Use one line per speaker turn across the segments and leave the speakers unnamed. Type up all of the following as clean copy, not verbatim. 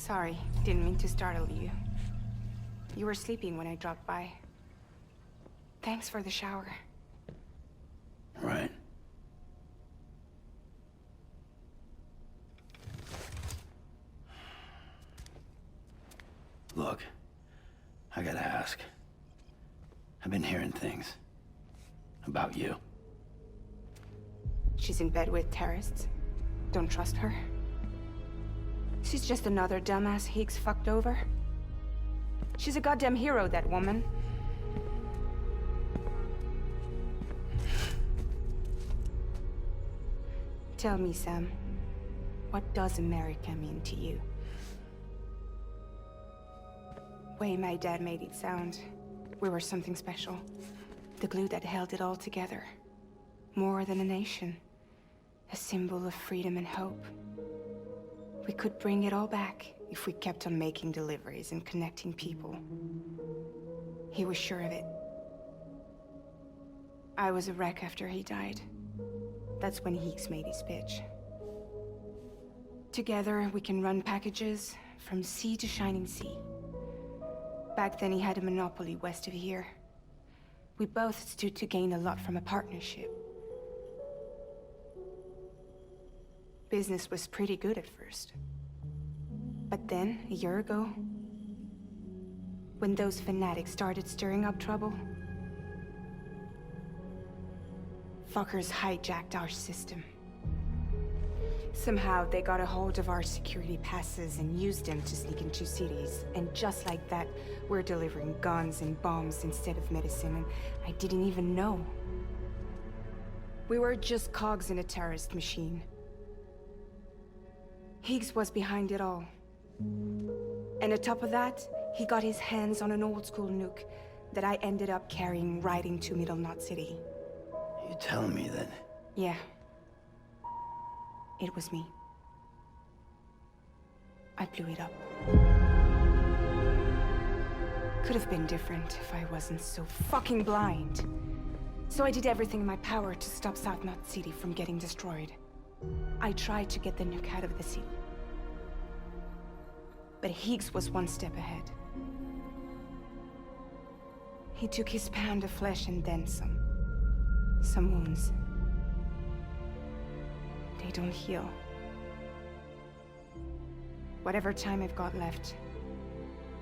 Sorry, didn't mean to startle you. You were sleeping when I dropped by. Thanks for the shower.
Right. Look, I gotta ask. I've been hearing things about you.
She's in bed with terrorists. Don't trust her. She's just another dumbass Higgs fucked over. She's a goddamn hero, that woman. Tell me, Sam, what does America mean to you? Way my dad made it sound, we were something special. The glue that held it all together. More than a nation. A symbol of freedom and hope. We could bring it all back if we kept on making deliveries and connecting people. He was sure of it. I was a wreck after he died. That's when Higgs made his pitch. Together, we can run packages from sea to shining sea. Back then, he had a monopoly west of here. We both stood to gain a lot from a partnership. Business was pretty good at first. But then, a year ago, when those fanatics started stirring up trouble, fuckers hijacked our system. Somehow, they got a hold of our security passes and used them to sneak into cities. And just like that, we're delivering guns and bombs instead of medicine, and I didn't even know. We were just cogs in a terrorist machine. Higgs was behind it all. And on top of that, he got his hands on an old-school nuke that I ended up carrying right into Middle Knot City.
You telling me that?
Yeah. It was me. I blew it up. Could have been different if I wasn't so fucking blind. So I did everything in my power to stop South Knot City from getting destroyed. I tried to get the nuke out of the city. But Higgs was one step ahead. He took his pound of flesh and then some. Some wounds. They don't heal. Whatever time I've got left,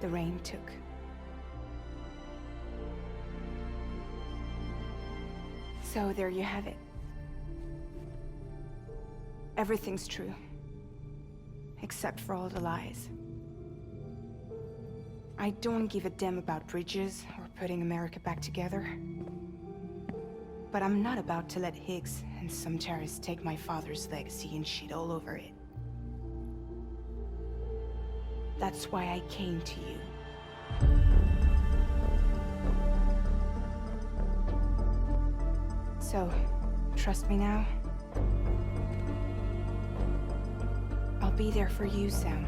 the rain took. So there you have it. Everything's true. Except for all the lies. I don't give a damn about bridges or putting America back together. But I'm not about to let Higgs and some terrorists take my father's legacy and shit all over it. That's why I came to you. So, trust me now? I'll be there for you, Sam.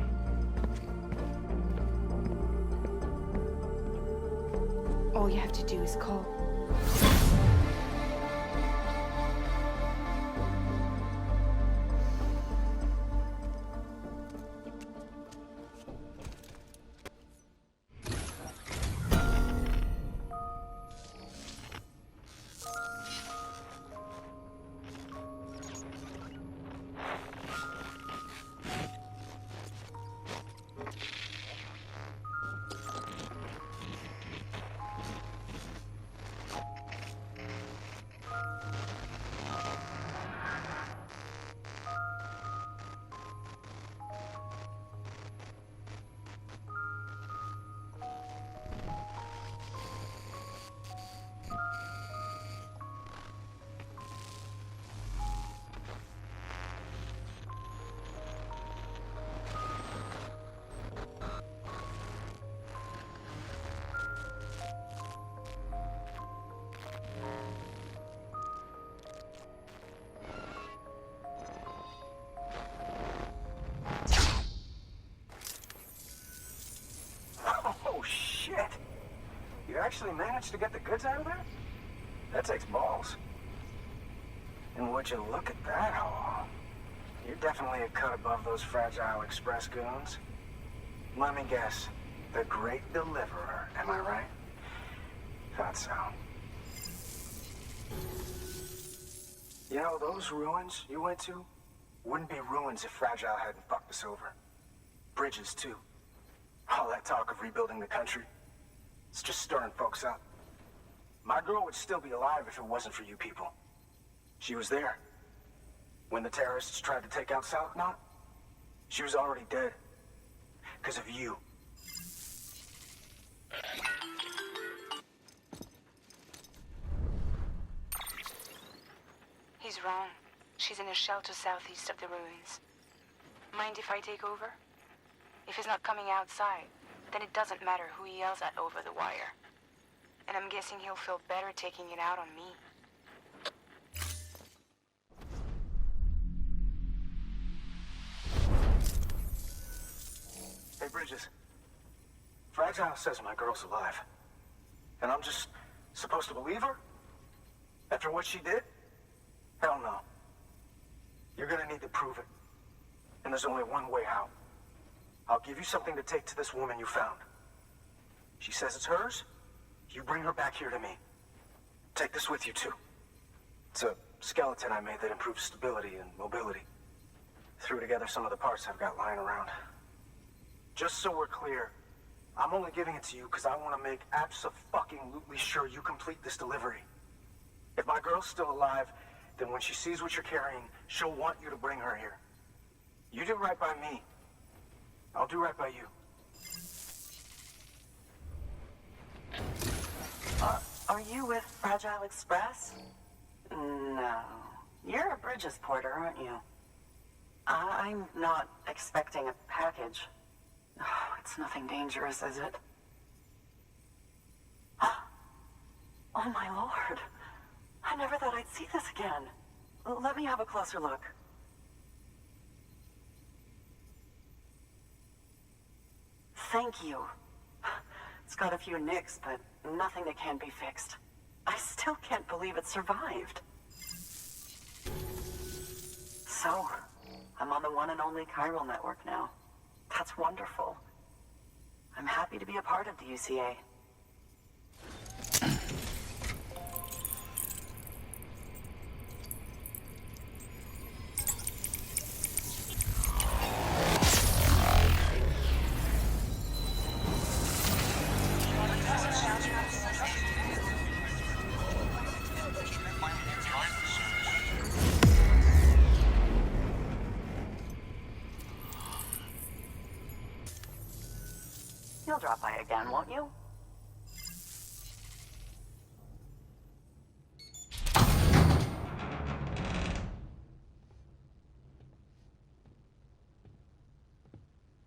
All you have to do is call.
actually managed to get the goods out of there? That takes balls. And would you look at that haul? You're definitely a cut above those fragile express goons. Let me guess. The Great Deliverer, am I right? Thought so. You know, those ruins you went to wouldn't be ruins if Fragile hadn't fucked us over. Bridges, too. All that talk of rebuilding the country, it's just stirring folks up. My girl would still be alive if it wasn't for you people. She was there. When the terrorists tried to take out South Knot, she was already dead. Because of you.
He's wrong. She's in a shelter southeast of the ruins. Mind if I take over? If he's not coming outside, then it doesn't matter who he yells at over the wire. And I'm guessing he'll feel better taking it out on me.
Hey, Bridges. Fragile says my girl's alive. And I'm just supposed to believe her? After what she did? Hell no. You're gonna need to prove it. And there's only one way out. I'll give you something to take to this woman you found. She says it's hers. You bring her back here to me. Take this with you, too. It's a skeleton I made that improves stability and mobility. Threw together some of the parts I've got lying around. Just so we're clear, I'm only giving it to you because I want to make abso-fucking-lutely sure you complete this delivery. If my girl's still alive, then when she sees what you're carrying, she'll want you to bring her here. You do right by me. I'll do right by you.
Are you with Fragile Express? No. You're a Bridges porter, aren't you? I'm not expecting a package. Oh, it's nothing dangerous, is it? Oh my lord. I never thought I'd see this again. Let me have a closer look. Thank you. It's got a few nicks, but nothing that can't be fixed. I still can't believe it survived. So, I'm on the one and only chiral network now. That's wonderful. I'm happy to be a part of the UCA. You'll drop by again, won't you?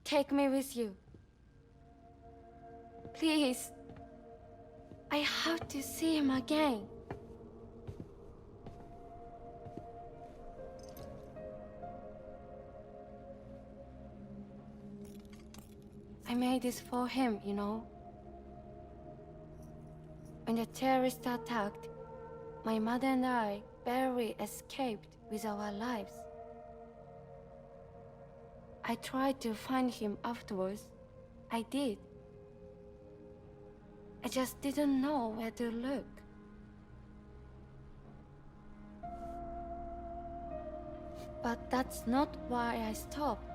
Take me with you. Please. I have to see him again. I made this for him, you know. When the terrorists attacked, my mother and I barely escaped with our lives. I tried to find him afterwards. I did. I just didn't know where to look. But that's not why I stopped.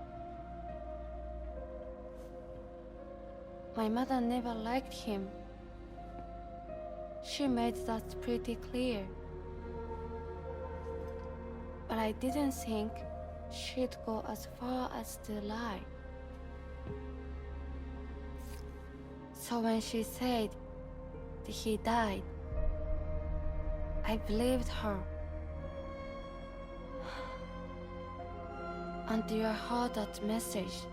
My mother never liked him. She made that pretty clear. But I didn't think she'd go as far as to lie. So when she said that he died, I believed her. Until I heard that message.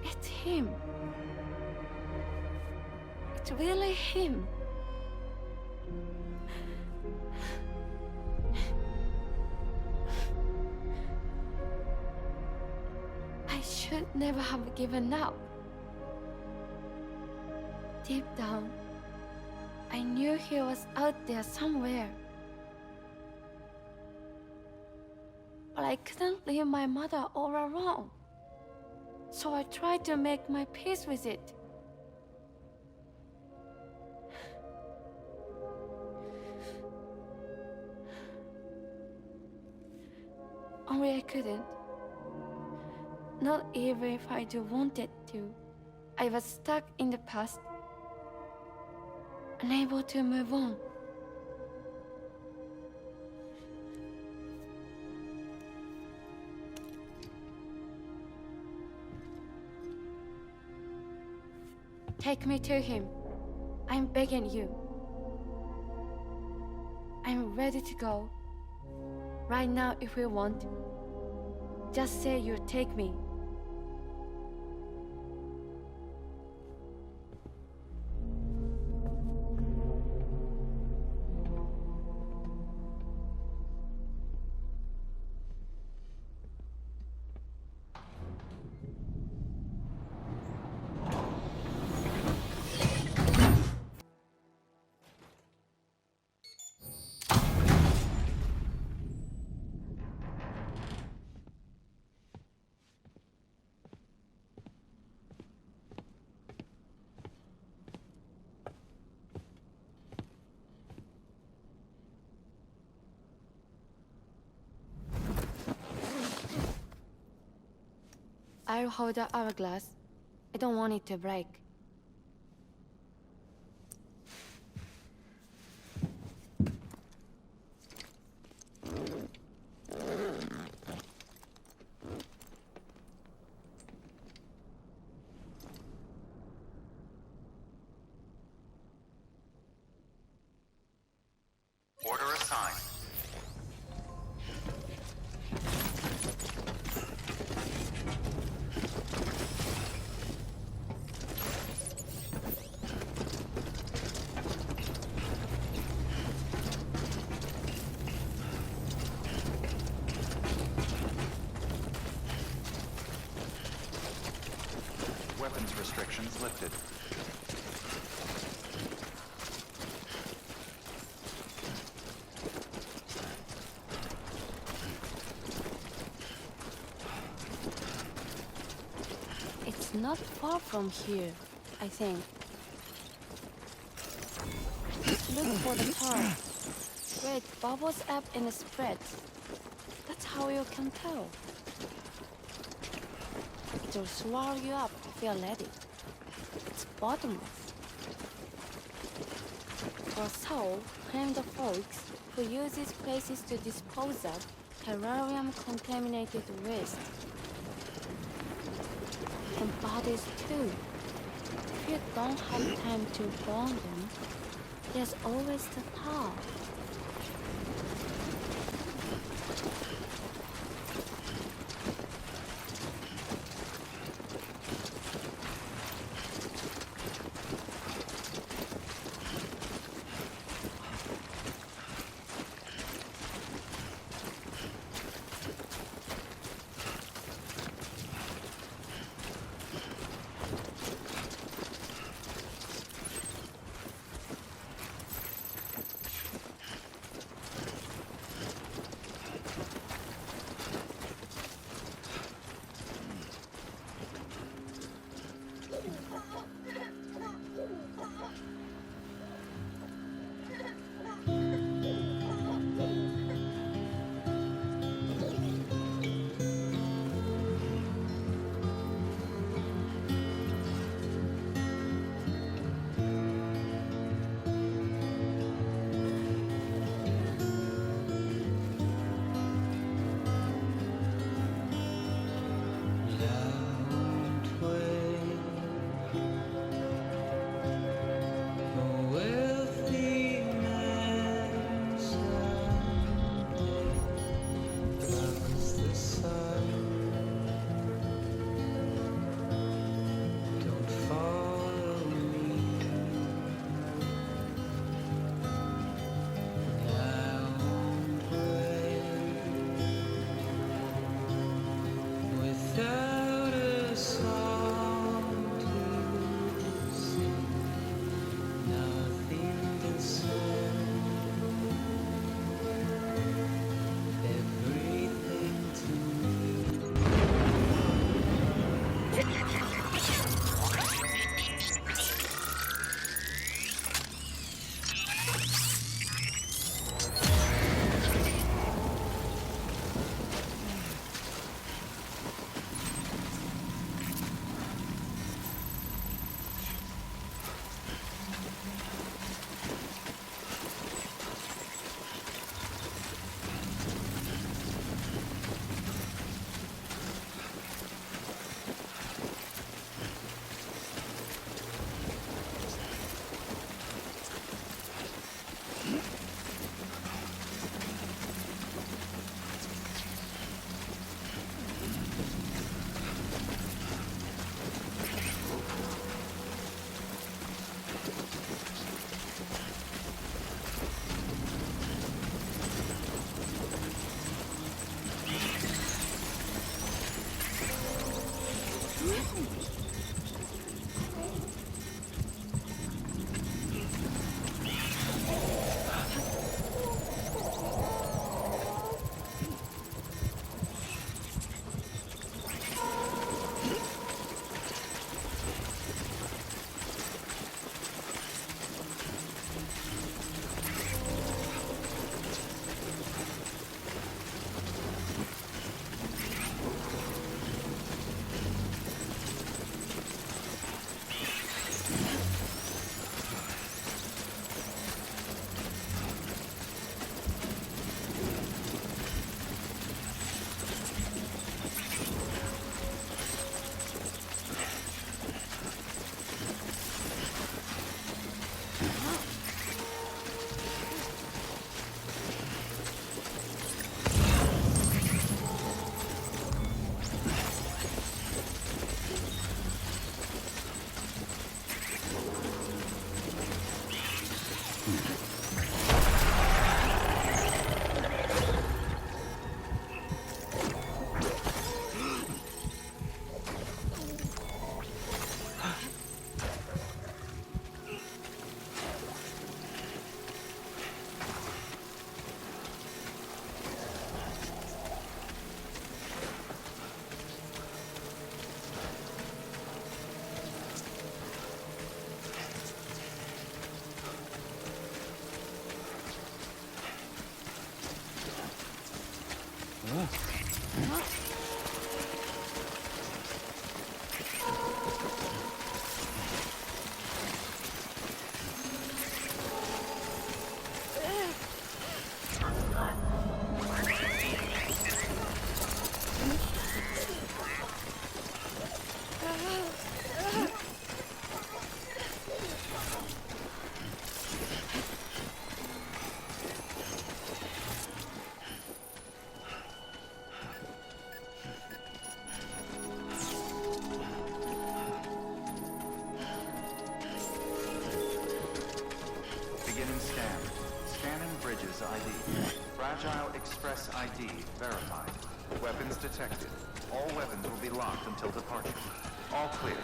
It's him. It's really him. I should never have given up. Deep down, I knew he was out there somewhere. But I couldn't leave my mother all alone. So I tried to make my peace with it. Only I couldn't. Not even if I do wanted to. I was stuck in the past, unable to move on. Take me to him. I'm begging you. I'm ready to go. Right now if you want. Just say you'll take me. I'll hold the hourglass. I don't want it to break.
Order assigned. Weapons restrictions lifted.
It's not far from here, I think. Look for the tar. Where it bubbles up and spreads. That's how you can tell. It'll swallow you up if you're ready. It's bottomless. Or so claim the folks who use these places to dispose of terrarium-contaminated waste. And bodies too. If you don't have time to burn them, there's always the tar.
Beginning scan. Scanning bridges ID. Fragile Express ID verified. Weapons detected. All weapons will be locked until departure. All clear.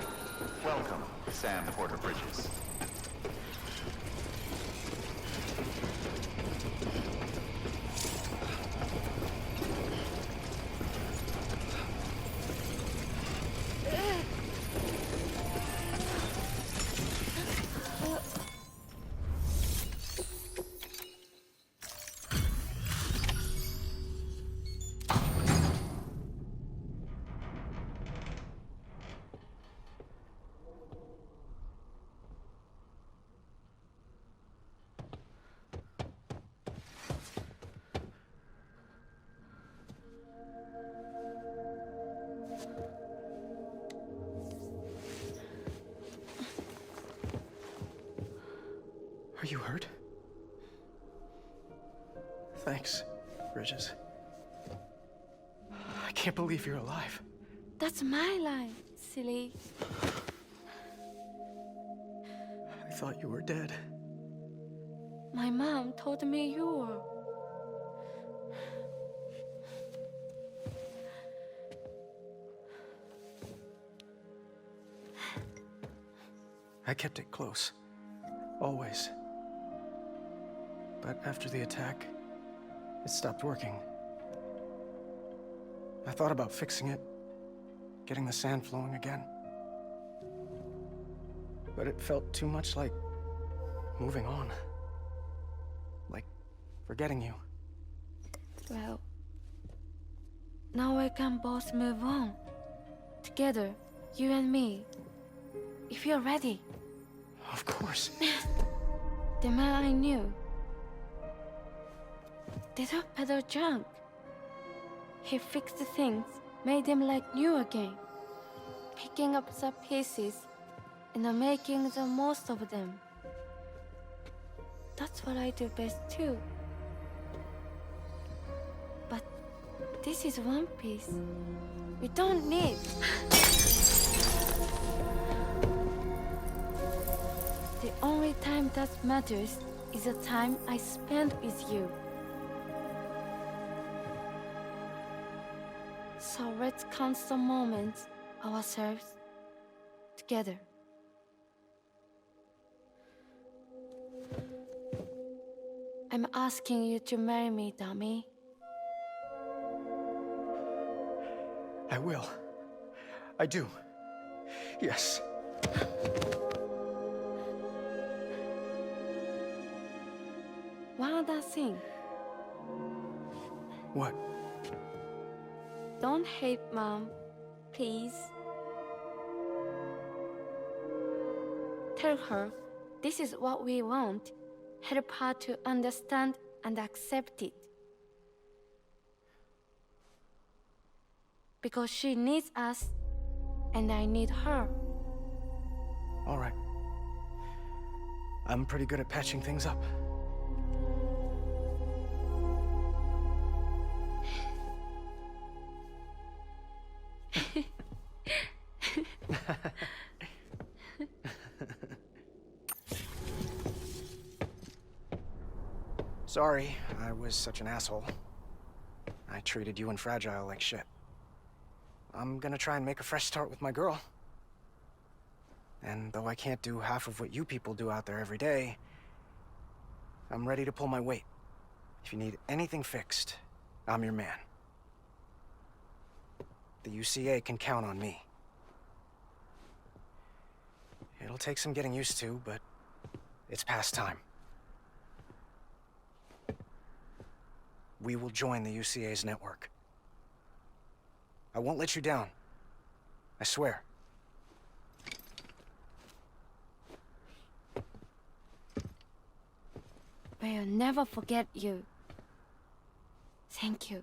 Welcome, Sam Porter Bridges.
Are you hurt? Thanks, Bridges. I can't believe you're alive.
That's my line, silly.
I thought you were dead.
My mom told me you were.
I kept it close. Always. But after the attack, it stopped working. I thought about fixing it, getting the sand flowing again. But it felt too much like moving on. Like forgetting you.
Well, now we can both move on. Together, you and me. If you're ready.
Of course.
The man I knew. They took better junk. He fixed the things, made them like new again. Picking up the pieces and making the most of them. That's what I do best too. But this is one piece. We don't need. The only time that matters is the time I spend with you. So let's count the moments ourselves together. I'm asking you to marry me, dummy.
I will. I do. Yes.
One other thing.
What?
Don't hate Mom, please. Tell her this is what we want. Help her to understand and accept it. Because she needs us, and I need her.
All right. I'm pretty good at patching things up. Sorry, I was such an asshole. I treated you and Fragile like shit. I'm gonna try and make a fresh start with my girl. And though I can't do half of what you people do out there every day, I'm ready to pull my weight. If you need anything fixed, I'm your man. The UCA can count on me. It'll take some getting used to, but it's past time. We will join the UCA's network. I won't let you down. I swear.
We'll never forget you. Thank you.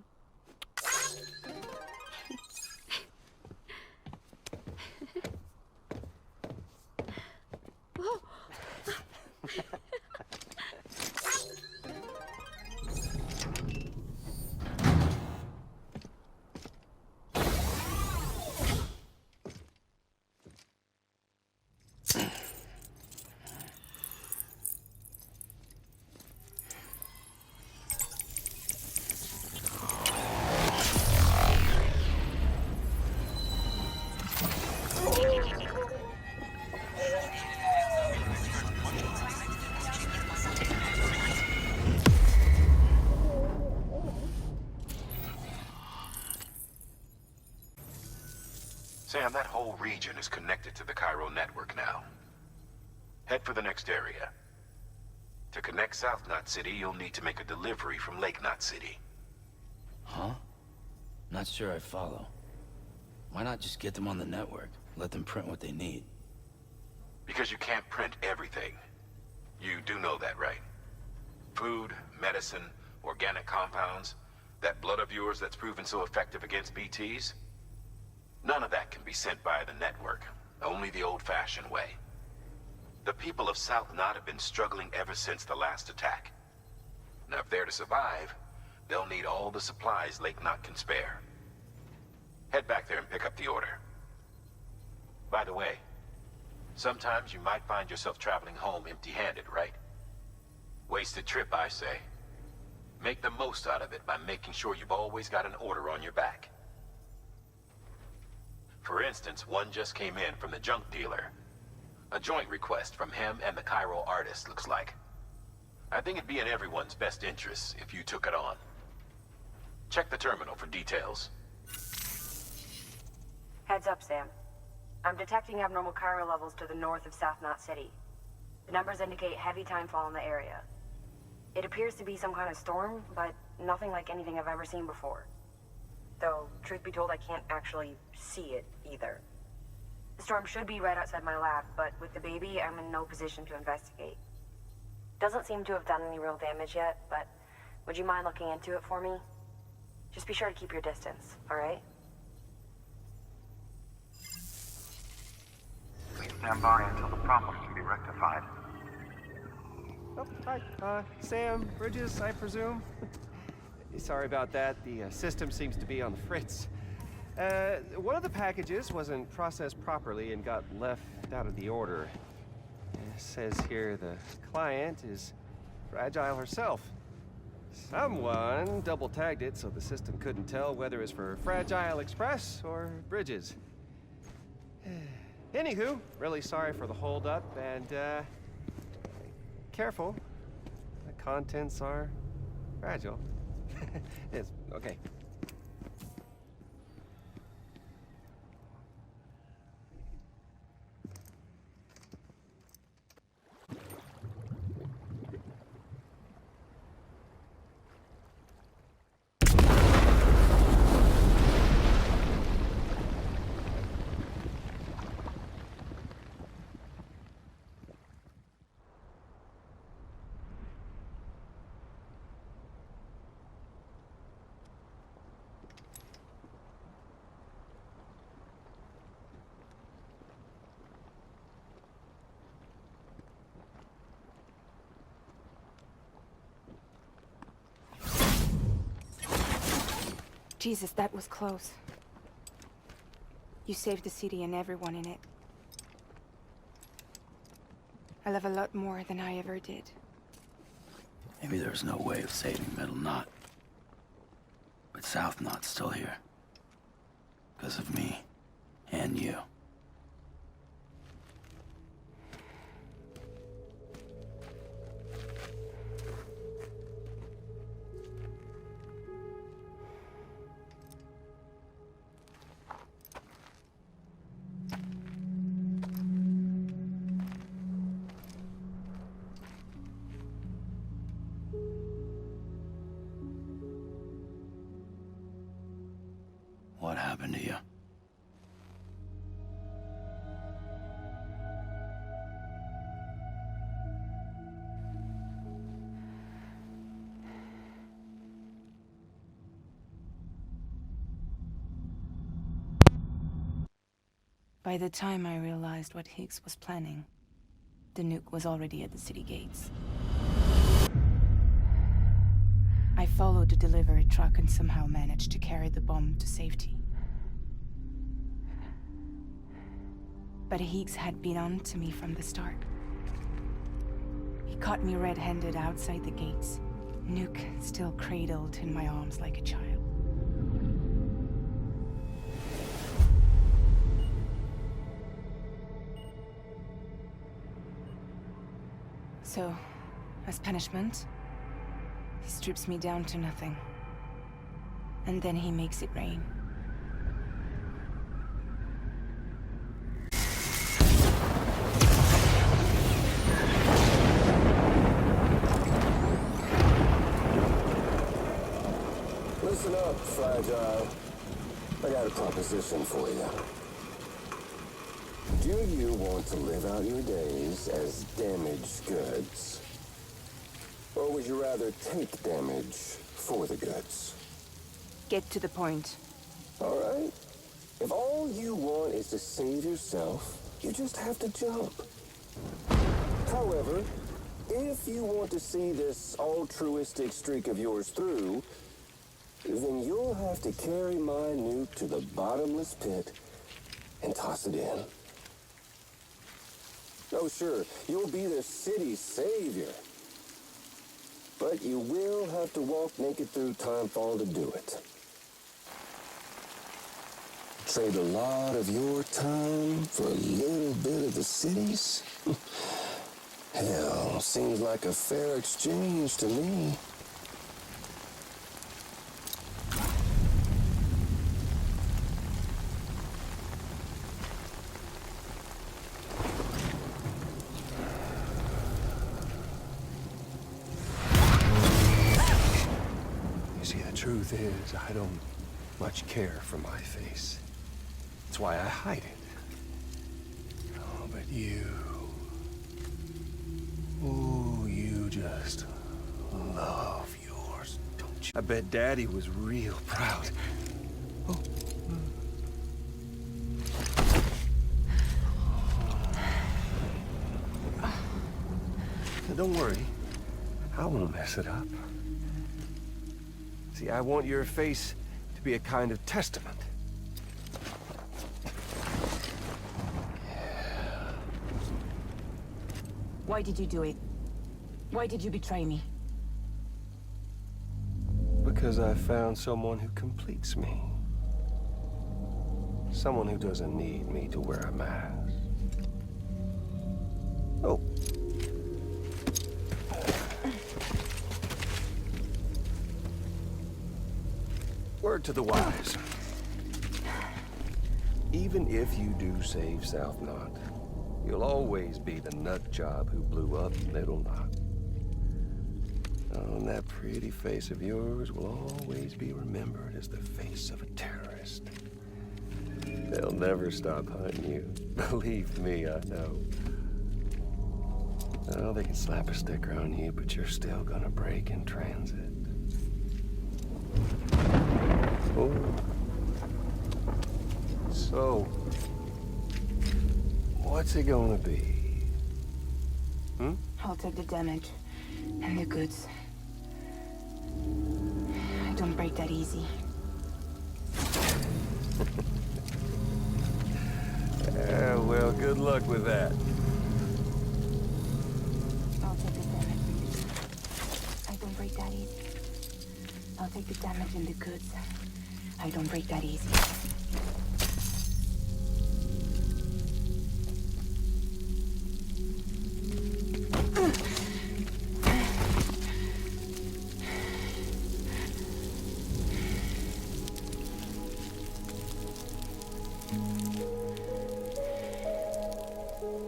Sam, that whole region is connected to the Cairo network now. Head for the next area. To connect South Knot City, you'll need to make a delivery from Lake Knot City.
Huh? Not sure I follow. Why not just get them on the network? Let them print what they need.
Because you can't print everything. You do know that, right? Food, medicine, organic compounds, that blood of yours that's proven so effective against BTs? None of that can be sent via the network. Only the old-fashioned way. The people of South Knot have been struggling ever since the last attack. Now, if they're to survive, they'll need all the supplies Lake Knot can spare. Head back there and pick up the order. By the way, sometimes you might find yourself traveling home empty-handed, right? Wasted trip, I say. Make the most out of it by making sure you've always got an order on your back. For instance, one just came in from the junk dealer. A joint request from him and the Cairo artist, looks like. I think it'd be in everyone's best interest if you took it on. Check the terminal for details.
Heads up, Sam. I'm detecting abnormal Cairo levels to the north of South Knot City. The numbers indicate heavy timefall in the area. It appears to be some kind of storm, but nothing like anything I've ever seen before. Though, truth be told, I can't actually see it either. The storm should be right outside my lab, but with the baby, I'm in no position to investigate. Doesn't seem to have done any real damage yet, but would you mind looking into it for me? Just be sure to keep your distance, all right?
Please stand by until the problem can be rectified.
Oh, hi. Sam, Bridges, I presume? Sorry about that. The system seems to be on the fritz. One of the packages wasn't processed properly and got left out of the order. It says here the client is Fragile herself. Someone double-tagged it so the system couldn't tell whether it's for Fragile Express or Bridges. Anywho, really sorry for the holdup, and, careful. The contents are fragile. Yes, okay.
Jesus, that was close. You saved the city and everyone in it. I love a lot more than I ever did.
Maybe there's no way of saving Middle Knot. But South Knot's still here. Because of me. And you. What happened to you?
By the time I realized what Higgs was planning, the nuke was already at the city gates. I followed the delivery truck and somehow managed to carry the bomb to safety. But Higgs had been on to me from the start. He caught me red-handed outside the gates, nuke still cradled in my arms like a child. So, as punishment, he strips me down to nothing. And then he makes it rain.
Fragile. I got a proposition for you. Do you want to live out your days as damaged goods? Or would you rather take damage for the goods?
Get to the point.
All right. If all you want is to save yourself, you just have to jump. However, if you want to see this altruistic streak of yours through, then you'll have to carry my nuke to the bottomless pit and toss it in. Oh, sure, you'll be the city's savior. But you will have to walk naked through Timefall to do it. Trade a lot of your time for a little bit of the city's? Hell, seems like a fair exchange to me.
You see, the truth is, I don't much care for my face. That's why I hide it. Oh, but you... Oh, you just love yours, don't you? I bet Daddy was real proud. Oh. Now, don't worry. I won't mess it up. See, I want your face to be a kind of testament.
Why did you do it? Why did you betray me?
Because I found someone who completes me. Someone who doesn't need me to wear a mask. Oh. Word to the wise. Even if you do save South Knot, you'll always be the nut job who blew up Middle Knot. Oh, and that pretty face of yours will always be remembered as the face of a terrorist. They'll never stop hunting you. Believe me, I know. Oh, they can slap a sticker on you, but you're still gonna break in transit. Oh. So, what's it gonna be? Hmm?
I'll take the damage and the goods. I don't break that easy.
Yeah, well, good luck with that.
I'll take the damage. I don't break that easy. I'll take the damage and the goods. I don't break that easy.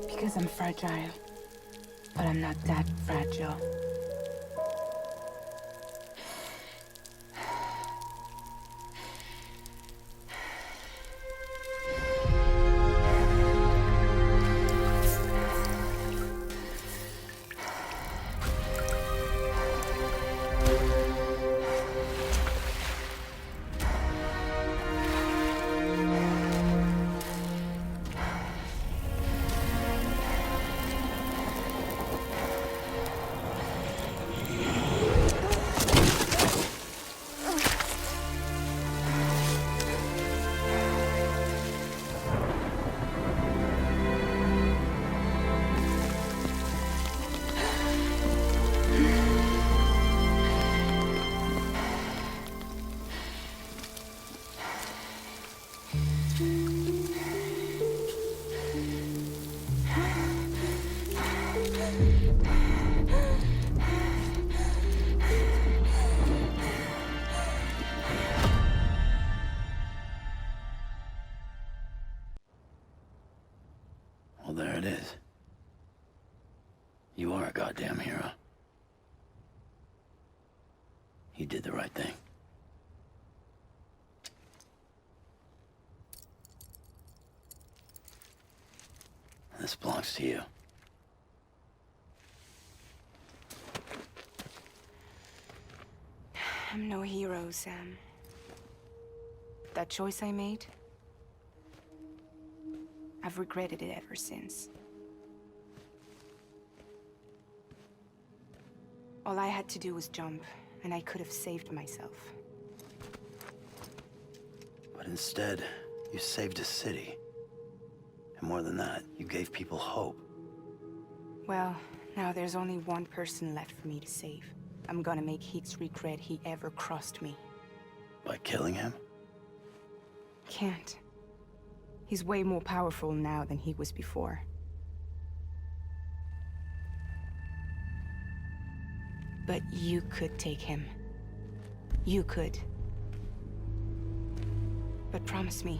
Because I'm fragile, but I'm not that fragile.
Well, there it is. You are a goddamn hero. You did the right thing. This belongs to you.
I'm no hero, Sam. That choice I made, I've regretted it ever since. All I had to do was jump, and I could have saved myself.
But instead, you saved a city. And more than that, you gave people hope.
Well, now there's only one person left for me to save. I'm gonna make Heats regret he ever crossed me.
By killing him?
Can't. He's way more powerful now than he was before. But you could take him. You could. But promise me.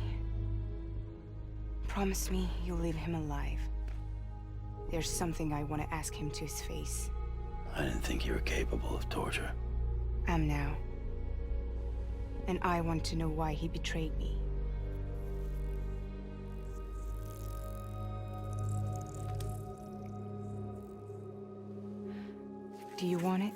Promise me you'll leave him alive. There's something I want to ask him to his face.
I didn't think you were capable of torture.
Am now. And I want to know why he betrayed me. Do you want it?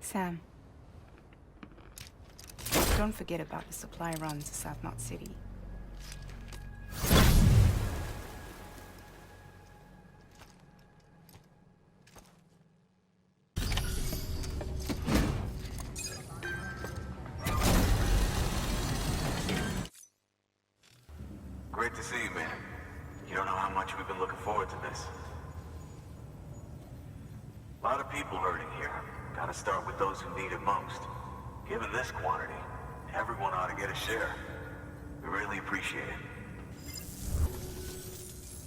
Sam. Don't forget about the supply runs to South Knot City.
Great to see you, man. You don't know how much we've been looking forward to this. A lot of people hurting here. Gotta start with those who need it most. Given this quantity, everyone ought to get a share. We really appreciate it.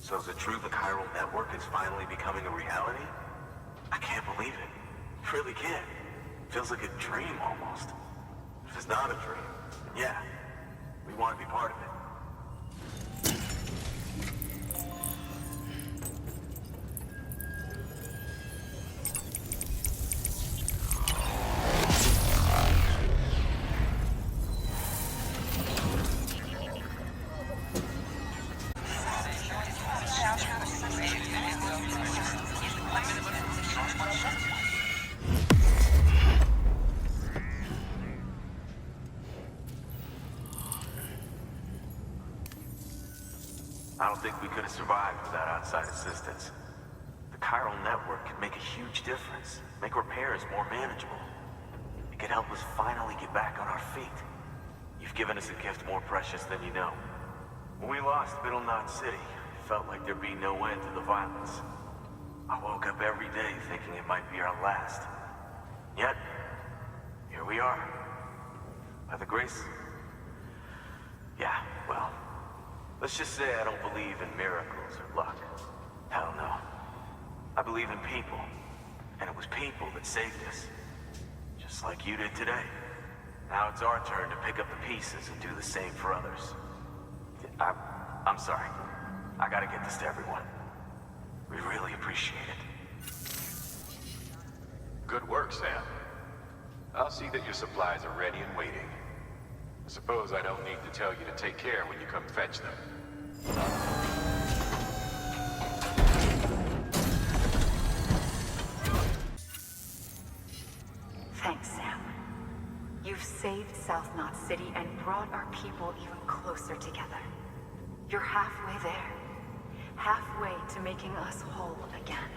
So is it true the chiral network is finally becoming a reality? I can't believe it. Really can't. Feels like a dream almost. If it's not a dream, then yeah, we want to be part of it. I don't think we could have survived without outside assistance. The chiral network could make a huge difference, make repairs more manageable. It could help us finally get back on our feet. You've given us a gift more precious than you know. When we lost Middle Knot City, it felt like there'd be no end to the violence. I woke up every day thinking it might be our last. Yet, here we are. By the grace... Yeah, well... Let's just say I don't believe in miracles or luck. Hell no. I believe in people. And it was people that saved us. Just like you did today. Now it's our turn to pick up the pieces and do the same for others. I'm sorry. I gotta get this to everyone. We really appreciate it.
Good work, Sam. I'll see that your supplies are ready and waiting. I suppose I don't need to tell you to take care when you come fetch them.
Thanks, Sam. You've saved South Knot City and brought our people even closer together. You're halfway there. Halfway to making us whole again.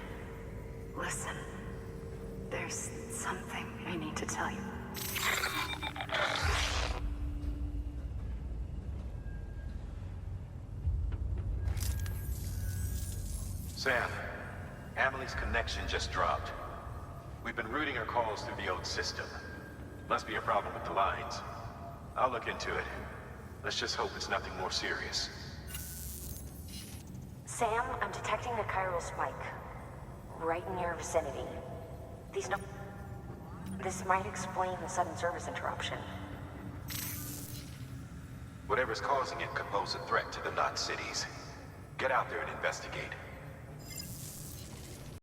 Listen, there's something I need to tell you.
Sam, Amelie's connection just dropped. We've been routing her calls through the old system. Must be a problem with the lines. I'll look into it. Let's just hope it's nothing more serious.
Sam, I'm detecting a chiral spike. right in your vicinity. This might explain the sudden service interruption.
Whatever's causing it could pose a threat to the Knot cities. Get out there and investigate.